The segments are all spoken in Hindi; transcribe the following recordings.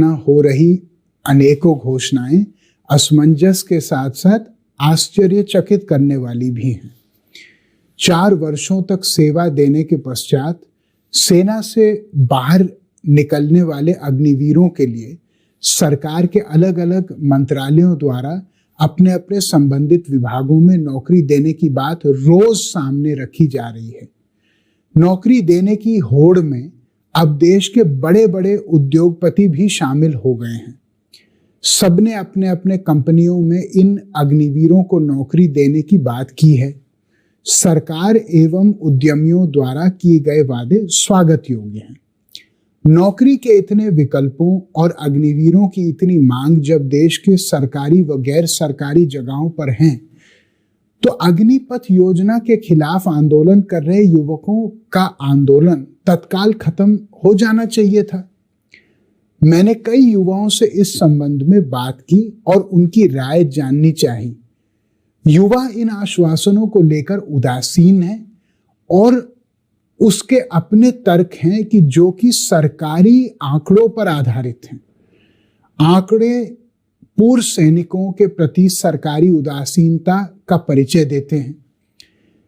हो रही अनेकों घोषणाएं असमंजस के साथ साथ आश्चर्यचकित करने वाली भी हैं। 4 वर्षों तक सेवा देने के पश्चात सेना से बाहर निकलने वाले अग्निवीरों के लिए सरकार के अलग अलग मंत्रालयों द्वारा अपने अपने संबंधित विभागों में नौकरी देने की बात रोज सामने रखी जा रही है। नौकरी देने की होड़ में अब देश के बड़े बड़े उद्योगपति भी शामिल हो गए हैं। सबने अपने अपने कंपनियों में इन अग्निवीरों को नौकरी देने की बात की है। सरकार एवं उद्यमियों द्वारा किए गए वादे स्वागत योग्य हैं। नौकरी के इतने विकल्पों और अग्निवीरों की इतनी मांग जब देश के सरकारी व गैर सरकारी जगहों पर हैं, तो अग्निपथ योजना के खिलाफ आंदोलन कर रहे युवकों का आंदोलन तत्काल खत्म हो जाना चाहिए था। मैंने कई युवाओं से इस संबंध में बात की और उनकी राय जाननी चाहिए। युवा इन आश्वासनों को लेकर उदासीन हैं और उसके अपने तर्क हैं कि जो कि सरकारी आंकड़ों पर आधारित हैं। आंकड़े पूर्व सैनिकों के प्रति सरकारी उदासीनता का परिचय देते हैं।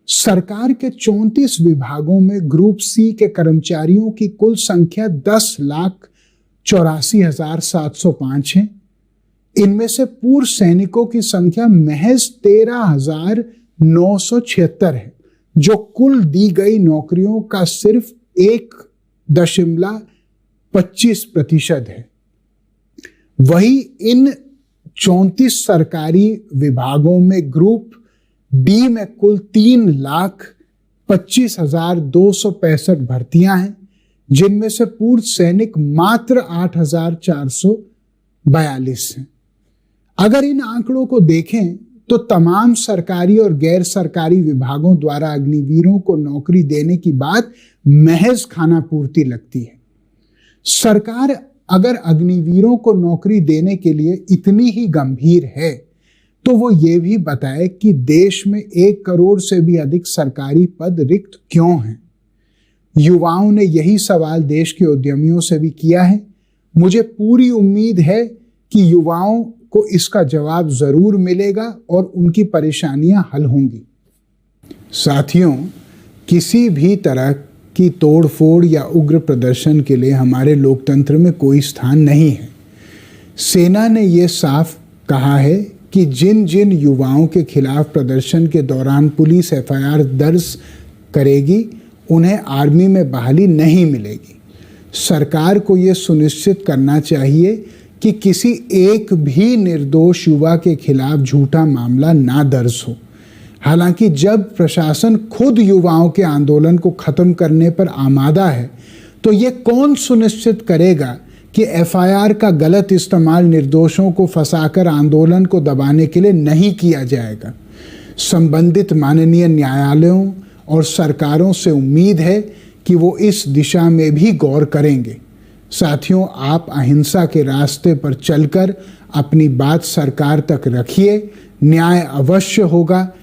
सरकार के 34 विभागों में ग्रुप सी के कर्मचारियों की कुल संख्या 10,84,705 है। इनमें से पूर्व सैनिकों की संख्या महज 13,976 है, जो कुल दी गई नौकरियों का सिर्फ 1.25% है। वही इन 34 सरकारी विभागों में ग्रुप डी में कुल 3,25,265 भर्तियां हैं, जिनमें से पूर्व सैनिक मात्र 8,442 हैं। अगर इन आंकड़ों को देखें तो तमाम सरकारी और गैर सरकारी विभागों द्वारा अग्निवीरों को नौकरी देने की बात महज खानापूर्ति लगती है। सरकार अगर अग्निवीरों को नौकरी देने के लिए इतनी ही गंभीर है तो वो ये भी बताए कि देश में 1 करोड़ से भी अधिक सरकारी पद रिक्त क्यों हैं। युवाओं ने यही सवाल देश के उद्यमियों से भी किया है। मुझे पूरी उम्मीद है कि युवाओं को इसका जवाब जरूर मिलेगा और उनकी परेशानियां हल होंगी। साथियों, किसी भी तरह की तोड़फोड़ या उग्र प्रदर्शन के लिए हमारे लोकतंत्र में कोई स्थान नहीं है। सेना ने यह साफ कहा है कि जिन जिन युवाओं के खिलाफ प्रदर्शन के दौरान पुलिस एफआईआर दर्ज करेगी, उन्हें आर्मी में बहाली नहीं मिलेगी। सरकार को यह सुनिश्चित करना चाहिए कि किसी एक भी निर्दोष युवा के खिलाफ झूठा मामला ना दर्ज हो। हालांकि जब प्रशासन खुद युवाओं के आंदोलन को खत्म करने पर आमादा है, तो ये कौन सुनिश्चित करेगा कि एफआईआर का गलत इस्तेमाल निर्दोषों को फंसाकर आंदोलन को दबाने के लिए नहीं किया जाएगा। संबंधित माननीय न्यायालयों और सरकारों से उम्मीद है कि वो इस दिशा में भी गौर करेंगे। साथियों, आप अहिंसा के रास्ते पर चलकर अपनी बात सरकार तक रखिए। न्याय अवश्य होगा।